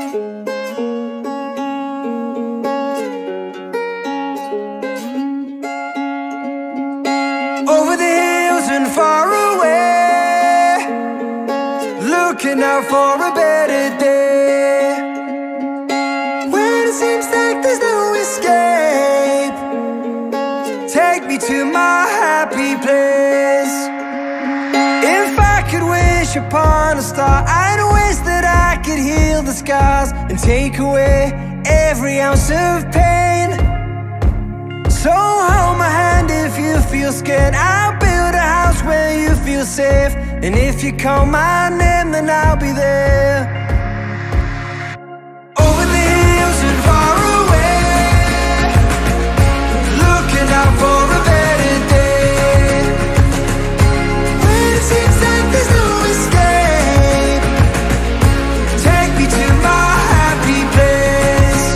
Over the hills and far away, looking out for a better day. When it seems like there's no escape, take me to my happy place. If I could wish upon a star, I'd wish that I could heal the scars and take away every ounce of pain. So hold my hand if you feel scared, I'll build a house where you feel safe. And if you call my name, then I'll be there. Over the hills and far away, looking out for a better day. When it seems like there's no escape, take me to my happy place.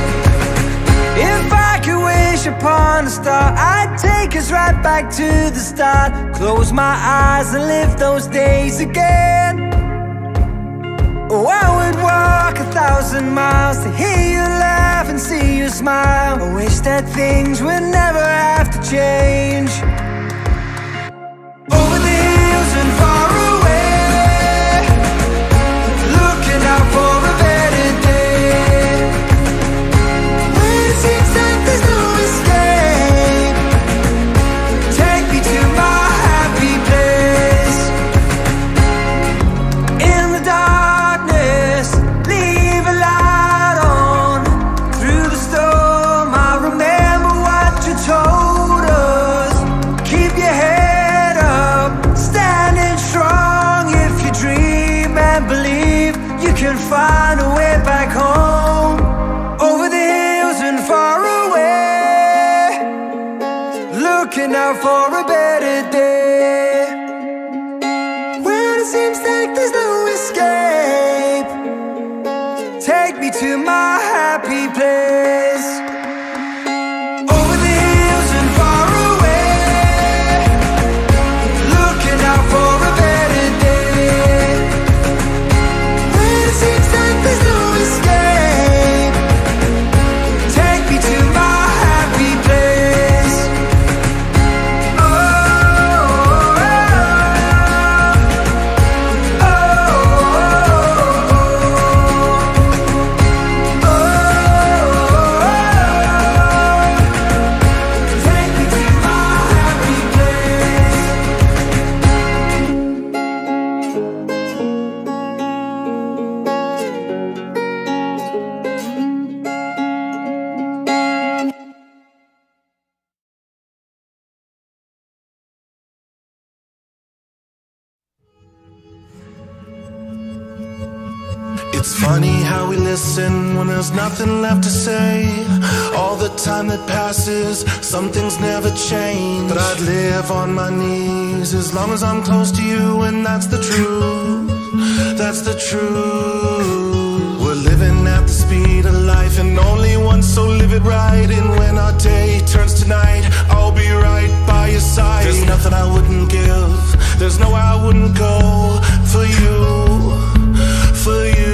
If I could wish upon a star, I'd take us right back to the start. Close my eyes and live those days again. Oh, I would walk 1,000 miles to hear you laugh and see you smile. I wish that things would never have to change. Over the hills and far away, looking out for a better day. When it seems like there's no escape, take me to my happy place. In the darkness, leave a light on. Through the storm, I remember what you told us. Keep your head up, standing strong. If you dream and believe, you can find a way back home. Over the hills and far away, looking out for a better day. When it seems like there's no escape, take me to my happy place. Over the hills and far away, looking out for a better day. When it seems like there's no escape, take me to my happy place. Oh, oh, oh, take me to my happy place. It's funny how we listen when there's nothing left to say. All the time that passes, some things never change. But I'd live on my knees as long as I'm close to you, and that's the truth, that's the truth. We're living at the speed of life, and only once, so live it right. And when our day turns to night, I'll be right by your side. There's nothing I wouldn't give, there's nowhere I wouldn't go for you, for you.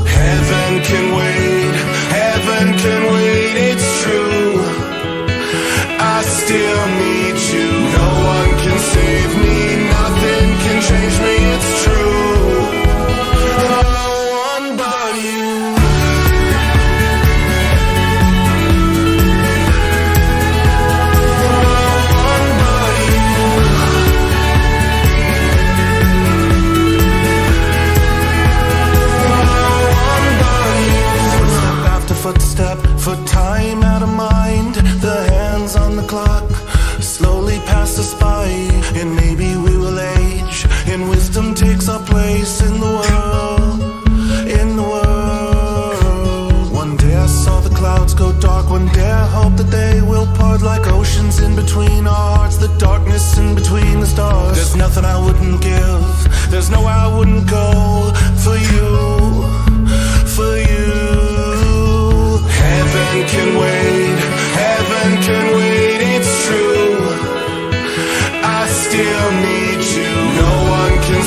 Heaven can wait, heaven can wait, it's true. I still need you, no one can save me, nothing can change me, it's true. No one but you. Footstep, for time out of mind. The hands on the clock slowly pass us by, and maybe we will age, and wisdom takes our place in the world, in the world. One day I saw the clouds go dark, one day I hope that they will part like oceans in between our hearts, the darkness in between the stars. There's nothing I wouldn't give, there's nowhere I wouldn't go for you, for you. Heaven can wait, heaven can wait, it's true. I still need you, no one can